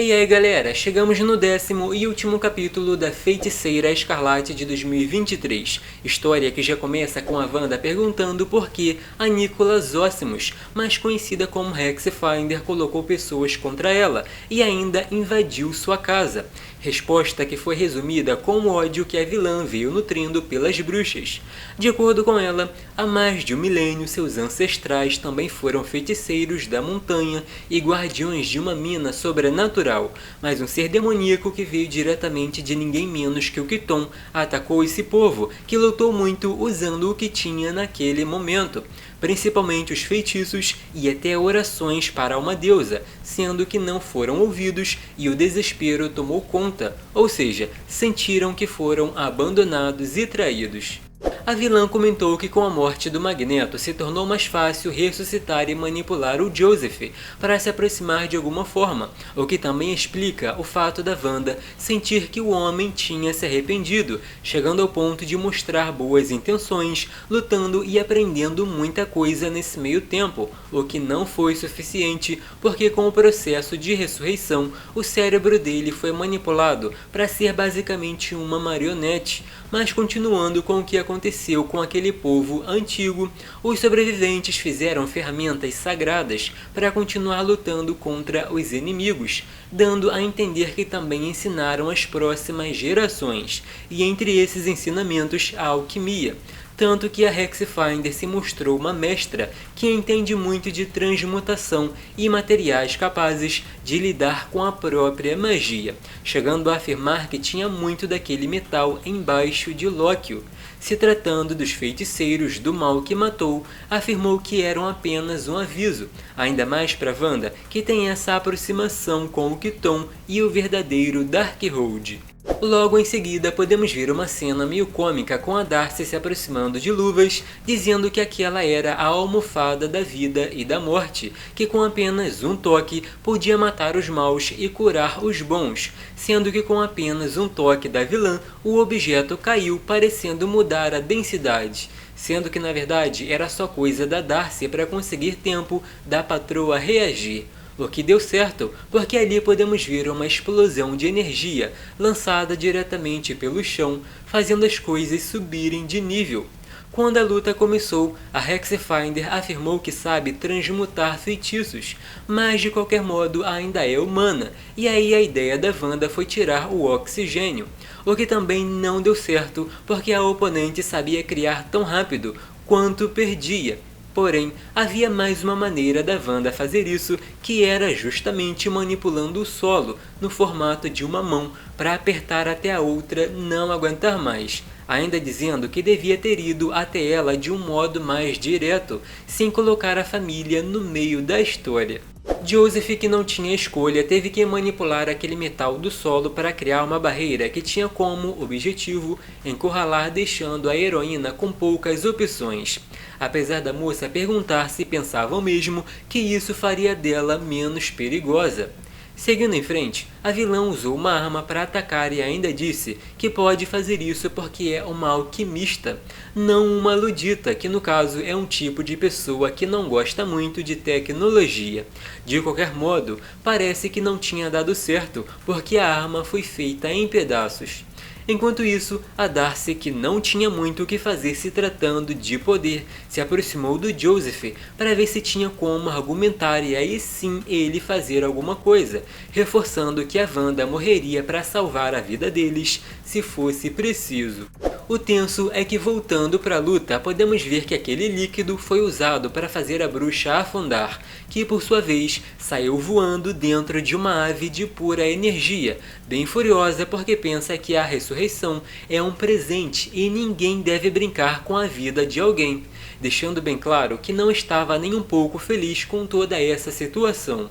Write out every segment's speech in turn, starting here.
E aí galera, chegamos no 10º e último capítulo da Feiticeira Escarlate de 2023, história que já começa com a Wanda perguntando por que a Nicola Zóssimos, mais conhecida como Hexfinder, colocou pessoas contra ela e ainda invadiu sua casa. Resposta que foi resumida com o ódio que a vilã veio nutrindo pelas bruxas. De acordo com ela, há mais de um milênio seus ancestrais também foram feiticeiros da montanha e guardiões de uma mina sobrenatural, mas um ser demoníaco que veio diretamente de ninguém menos que o Quiton atacou esse povo, que lutou muito usando o que tinha naquele momento, principalmente os feitiços e até orações para uma deusa, sendo que não foram ouvidos e o desespero tomou conta, ou seja, sentiram que foram abandonados e traídos. A vilã comentou que com a morte do Magneto se tornou mais fácil ressuscitar e manipular o Joseph para se aproximar de alguma forma, o que também explica o fato da Wanda sentir que o homem tinha se arrependido, chegando ao ponto de mostrar boas intenções, lutando e aprendendo muita coisa nesse meio tempo, o que não foi suficiente porque com o processo de ressurreição o cérebro dele foi manipulado para ser basicamente uma marionete. Mas continuando com o que aconteceu com aquele povo antigo, os sobreviventes fizeram ferramentas sagradas para continuar lutando contra os inimigos, dando a entender que também ensinaram as próximas gerações, e entre esses ensinamentos a alquimia. Tanto que a Hexfinder se mostrou uma mestra que entende muito de transmutação e materiais capazes de lidar com a própria magia, chegando a afirmar que tinha muito daquele metal embaixo de Loki. Se tratando dos feiticeiros do mal que matou, afirmou que eram apenas um aviso, ainda mais para Wanda, que tem essa aproximação com o Quiton e o verdadeiro Darkhold. Logo em seguida, podemos ver uma cena meio cômica com a Darcy se aproximando de Luvas, dizendo que aquela era a almofada da vida e da morte, que com apenas um toque podia matar os maus e curar os bons, sendo que com apenas um toque da vilã, o objeto caiu, parecendo mudar a densidade, sendo que na verdade era só coisa da Darcy para conseguir tempo da patroa reagir. O que deu certo, porque ali podemos ver uma explosão de energia lançada diretamente pelo chão, fazendo as coisas subirem de nível. Quando a luta começou, a Hexfinder afirmou que sabe transmutar feitiços, mas de qualquer modo ainda é humana, e aí a ideia da Wanda foi tirar o oxigênio, o que também não deu certo, porque a oponente sabia criar tão rápido quanto perdia. Porém, havia mais uma maneira da Wanda fazer isso, que era justamente manipulando o solo no formato de uma mão para apertar até a outra não aguentar mais, ainda dizendo que devia ter ido até ela de um modo mais direto, sem colocar a família no meio da história. Joseph, que não tinha escolha, teve que manipular aquele metal do solo para criar uma barreira que tinha como objetivo encurralar, deixando a heroína com poucas opções. Apesar da moça perguntar se pensavam mesmo que isso faria dela menos perigosa. Seguindo em frente, a vilã usou uma arma para atacar e ainda disse que pode fazer isso porque é uma alquimista, não uma ludita, que no caso é um tipo de pessoa que não gosta muito de tecnologia. De qualquer modo, parece que não tinha dado certo, porque a arma foi feita em pedaços. Enquanto isso, a Darcy, que não tinha muito o que fazer se tratando de poder, se aproximou do Joseph para ver se tinha como argumentar e aí sim ele fazer alguma coisa, reforçando que a Wanda morreria para salvar a vida deles se fosse preciso. O tenso é que, voltando para a luta, podemos ver que aquele líquido foi usado para fazer a bruxa afundar, que por sua vez saiu voando dentro de uma ave de pura energia, bem furiosa porque pensa que a ressurreição é um presente e ninguém deve brincar com a vida de alguém, deixando bem claro que não estava nem um pouco feliz com toda essa situação.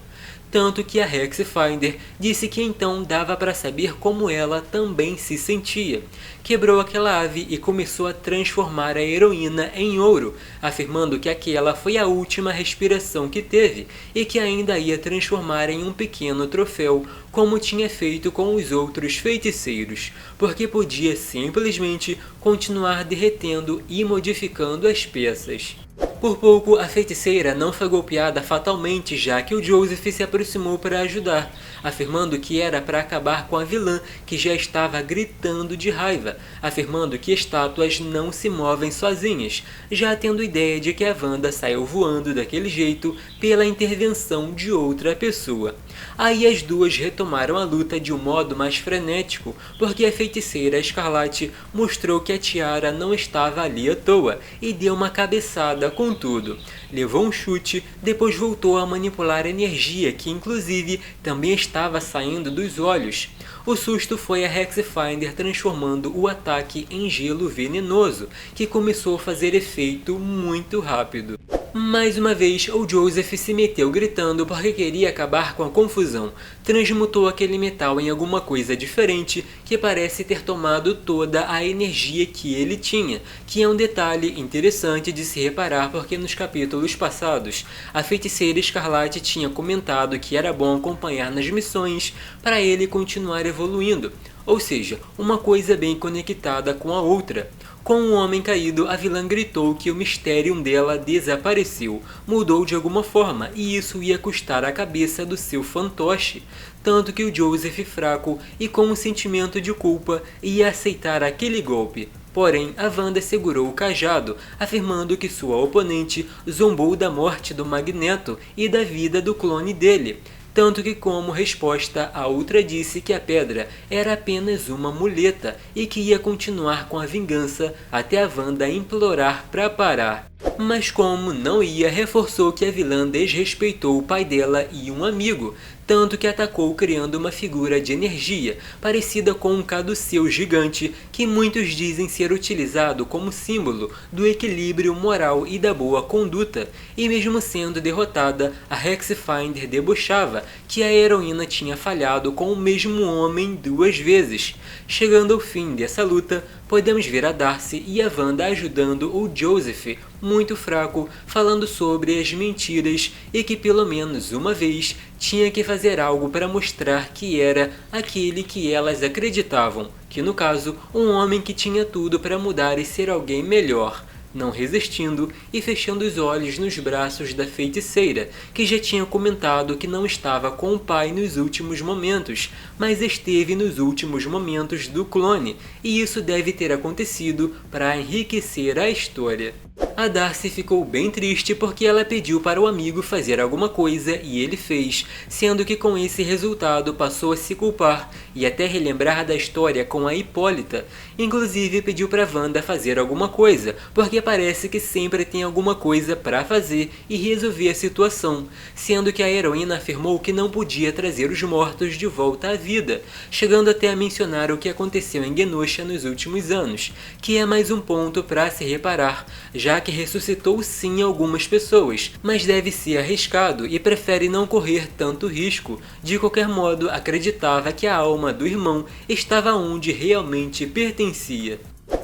Tanto que a Hexfinder disse que então dava para saber como ela também se sentia. Quebrou aquela ave e começou a transformar a heroína em ouro, afirmando que aquela foi a última respiração que teve e que ainda ia transformar em um pequeno troféu, como tinha feito com os outros feiticeiros, porque podia simplesmente continuar derretendo e modificando as peças. Por pouco, a feiticeira não foi golpeada fatalmente, já que o Joseph se aproximou para ajudar, afirmando que era para acabar com a vilã, que já estava gritando de raiva, afirmando que estátuas não se movem sozinhas, já tendo ideia de que a Wanda saiu voando daquele jeito pela intervenção de outra pessoa. Aí as duas retomaram a luta de um modo mais frenético, porque a feiticeira Escarlate mostrou que a tiara não estava ali à toa e deu uma cabeçada com tudo. Levou um chute, depois voltou a manipular energia que inclusive também estava saindo dos olhos. O susto foi a Hexfinder transformando o ataque em gelo venenoso, que começou a fazer efeito muito rápido. Mais uma vez, o Joseph se meteu gritando porque queria acabar com a confusão. Transmutou aquele metal em alguma coisa diferente que parece ter tomado toda a energia que ele tinha, que é um detalhe interessante de se reparar porque nos capítulos passados, a feiticeira Escarlate tinha comentado que era bom acompanhar nas missões para ele continuar evoluindo, ou seja, uma coisa bem conectada com a outra. Com o homem caído, a vilã gritou que o Mysterium dela desapareceu, mudou de alguma forma, e isso ia custar a cabeça do seu fantoche. Tanto que o Joseph, fraco e com um sentimento de culpa, ia aceitar aquele golpe. Porém, a Wanda segurou o cajado, afirmando que sua oponente zombou da morte do Magneto e da vida do clone dele. Tanto que, como resposta, a outra disse que a pedra era apenas uma muleta e que ia continuar com a vingança até a Wanda implorar para parar. Mas como não ia, reforçou que a vilã desrespeitou o pai dela e um amigo, tanto que atacou criando uma figura de energia, parecida com um caduceu gigante, que muitos dizem ser utilizado como símbolo do equilíbrio moral e da boa conduta, e mesmo sendo derrotada, a Hexfinder debochava que a heroína tinha falhado com o mesmo homem 2 vezes. Chegando ao fim dessa luta, podemos ver a Darcy e a Wanda ajudando o Joseph, muito fraco, falando sobre as mentiras e que pelo menos uma vez tinha que fazer algo para mostrar que era aquele que elas acreditavam, que no caso, um homem que tinha tudo para mudar e ser alguém melhor. Não resistindo e fechando os olhos nos braços da feiticeira, que já tinha comentado que não estava com o pai nos últimos momentos, mas esteve nos últimos momentos do clone, e isso deve ter acontecido para enriquecer a história. A Darcy ficou bem triste porque ela pediu para o amigo fazer alguma coisa e ele fez, sendo que com esse resultado passou a se culpar e até relembrar da história com a Hipólita. Inclusive pediu para Wanda fazer alguma coisa, porque parece que sempre tem alguma coisa para fazer e resolver a situação, sendo que a heroína afirmou que não podia trazer os mortos de volta à vida, chegando até a mencionar o que aconteceu em Genosha nos últimos anos, que é mais um ponto para se reparar, já que ressuscitou sim algumas pessoas, mas deve ser arriscado e prefere não correr tanto risco. De qualquer modo, acreditava que a alma do irmão estava onde realmente pertencia.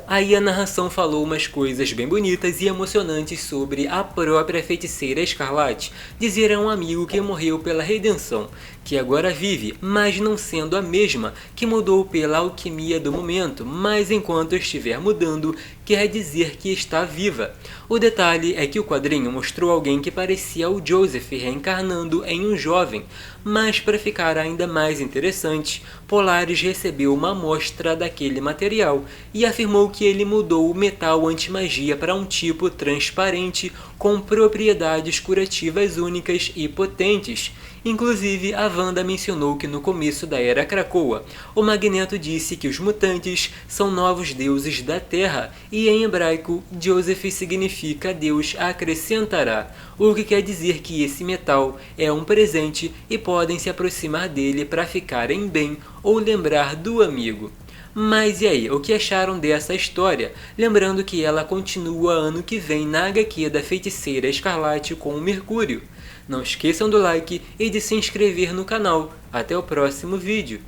Aí a narração falou umas coisas bem bonitas e emocionantes sobre a própria feiticeira Escarlate dizer a um amigo que morreu pela redenção, que agora vive, mas não sendo a mesma, que mudou pela alquimia do momento, mas enquanto estiver mudando, quer dizer que está viva. O detalhe é que o quadrinho mostrou alguém que parecia o Joseph reencarnando em um jovem, mas para ficar ainda mais interessante, Polaris recebeu uma amostra daquele material e afirmou que ele mudou o metal anti-magia para um tipo transparente com propriedades curativas únicas e potentes. Inclusive, a Wanda mencionou que no começo da Era Krakoa, o Magneto disse que os mutantes são novos deuses da Terra, e em hebraico, Joseph significa Deus acrescentará, o que quer dizer que esse metal é um presente e podem se aproximar dele para ficarem bem ou lembrar do amigo. Mas e aí, o que acharam dessa história? Lembrando que ela continua ano que vem na HQ da Feiticeira Escarlate com o Mercúrio. Não esqueçam do like e de se inscrever no canal. Até o próximo vídeo.